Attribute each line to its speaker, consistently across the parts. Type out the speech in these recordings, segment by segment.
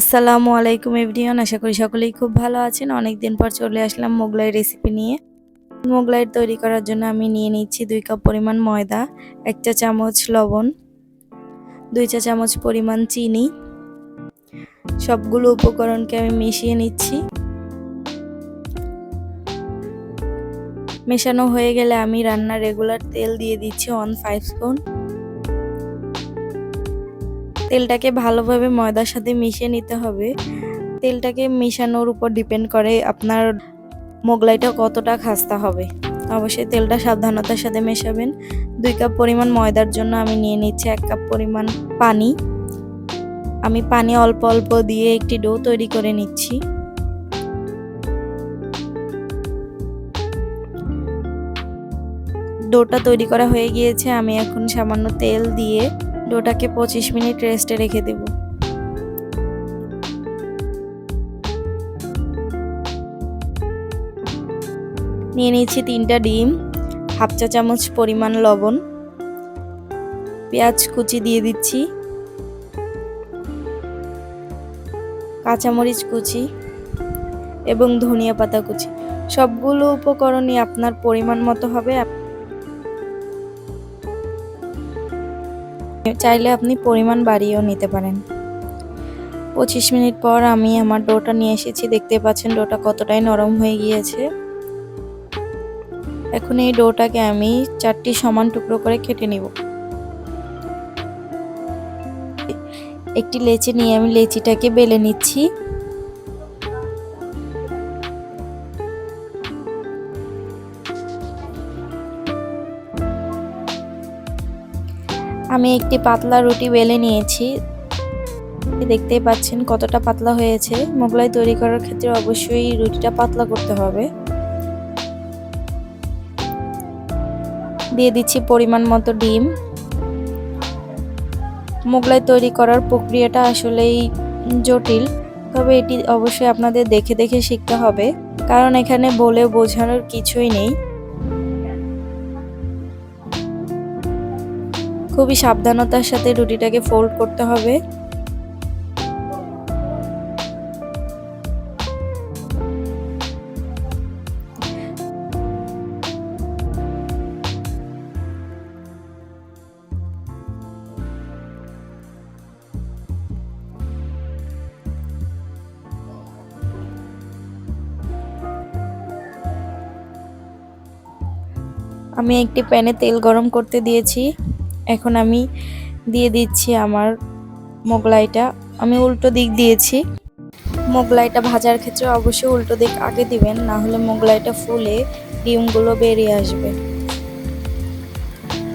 Speaker 1: আসসালামু আলাইকুম এভরিওয়ান, আশা করি সকলেই খুব ভালো আছেন। অনেকদিন পর চলে আসলাম মোগলাই রেসিপি নিয়ে। মোগলাই তৈরি করার জন্য আমি নিয়ে নিচ্ছি 2 কাপ পরিমাণ ময়দা, 1 চা চামচ লবণ, 2 চা চামচ পরিমাণ চিনি। সবগুলো উপকরণকে আমি মিশিয়ে নিচ্ছি। মেশানো হয়ে গেলে আমি রান্নার রেগুলার তেল দিয়ে দিচ্ছি 1/5 স্পুন। তেলটাকে ভালোভাবে ময়দার সাথে মিশিয়ে নিতে হবে। তেলটাকে মিশানোর উপর ডিপেন্ড করে আপনার মোগলাইটা কতটা খাস্তা হবে। অবশ্যই তেলটা সাবধানতার সাথে মেশাবেন। 2 কাপ পরিমাণ ময়দার জন্য আমি নিয়ে নিচ্ছি 1 কাপ পরিমাণ পানি। আমি পানি অল্প অল্প দিয়ে একটি ডো তৈরি করে নিচ্ছি। ডোটা তৈরি করা হয়ে গিয়েছে। আমি এখন সামান্য তেল দিয়ে ডোটাকে 25 মিনিট রেস্টে রেখে দেব। নিয়ে নিচ্ছি 3টা ডিম, হাফ চা চামচ পরিমাণ লবণ, পেঁয়াজ কুচি দিয়ে দিচ্ছি, কাঁচামরিচ কুচি এবং ধনিয়া পাতা কুচি। সবগুলো উপকরণই আপনার পরিমাণ মতো হবে। চাইলে আপনি পরিমাণ বাড়িয়েও নিতে পারেন। 25 মিনিট পর আমি আমার ডোটা নিয়ে এসেছি। দেখতে পাচ্ছেন ডোটা কতটাই নরম হয়ে গিয়েছে। এখন এই ডোটাকে আমি 4টি সমান টুকরো করে কেটে নিব। একটি লেচি নিয়ে আমি লেচিটাকে বেলে নিচ্ছি। আমি একটি পাতলা রুটি বেলে নিয়েছি। দেখতেই পাচ্ছেন কতটা পাতলা হয়েছে। মোগলাই তৈরি করার ক্ষেত্রে অবশ্যই রুটিটা পাতলা করতে হবে। দিয়ে দিচ্ছি পরিমাণ মতো ডিম। মোগলাই তৈরি করার প্রক্রিয়াটা আসলেই জটিল, তবে এটি অবশ্যই আপনাদের দেখে দেখে শিখতে হবে, কারণ এখানে বলে বোঝানোর কিছুই নেই। খুবই সাবধানতার সাথে রুটিটাকে ফোল্ড করতে হবে। আমি একটি প্যানে তেল গরম করতে দিয়েছি। এখন আমি দিয়ে দিচ্ছি আমার মোগলাইটা। আমি উল্টো দিক দিয়েছি। মোগলাইটা ভাজার ক্ষেত্রে অবশ্যই উল্টো দিক আগে দিবেন, না হলে মোগলাইটা ফুলে ডিমগুলো বেরিয়ে আসবে।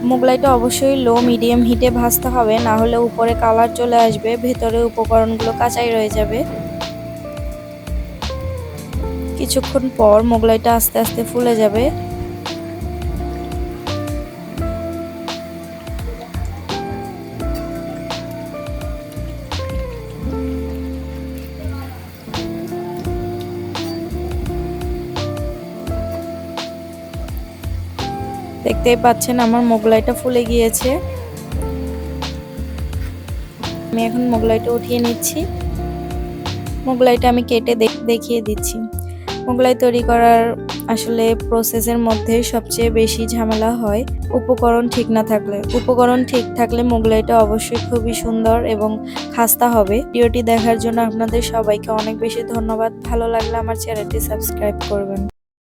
Speaker 1: মোগলাইটা অবশ্যই লো মিডিয়াম হিটে ভাজতে হবে, না হলে উপরে কালার চলে আসবে, ভেতরে উপকরণগুলো কাঁচাই রয়ে যাবে। কিছুক্ষণ পর মোগলাইটা আস্তে আস্তে ফুলে যাবে। দেখতেই পাচ্ছেন আমার মোগলাইটা ফুলে গিয়েছে। আমি এখন মোগলাইটা উঠিয়ে নিচ্ছি। মোগলাইটা আমি কেটে দেখিয়ে দিচ্ছি। মোগলাই তৈরি করার আসলে প্রসেসের মধ্যে সবচেয়ে বেশি ঝামেলা হয় উপকরণ ঠিক না থাকলে। উপকরণ ঠিক থাকলে মোগলাইটা অবশ্যই খুবই সুন্দর এবং খাস্তা হবে। ভিডিওটি দেখার জন্য আপনাদের সবাইকে অনেক বেশি ধন্যবাদ। ভালো লাগলে আমার চ্যানেলটি সাবস্ক্রাইব করবেন।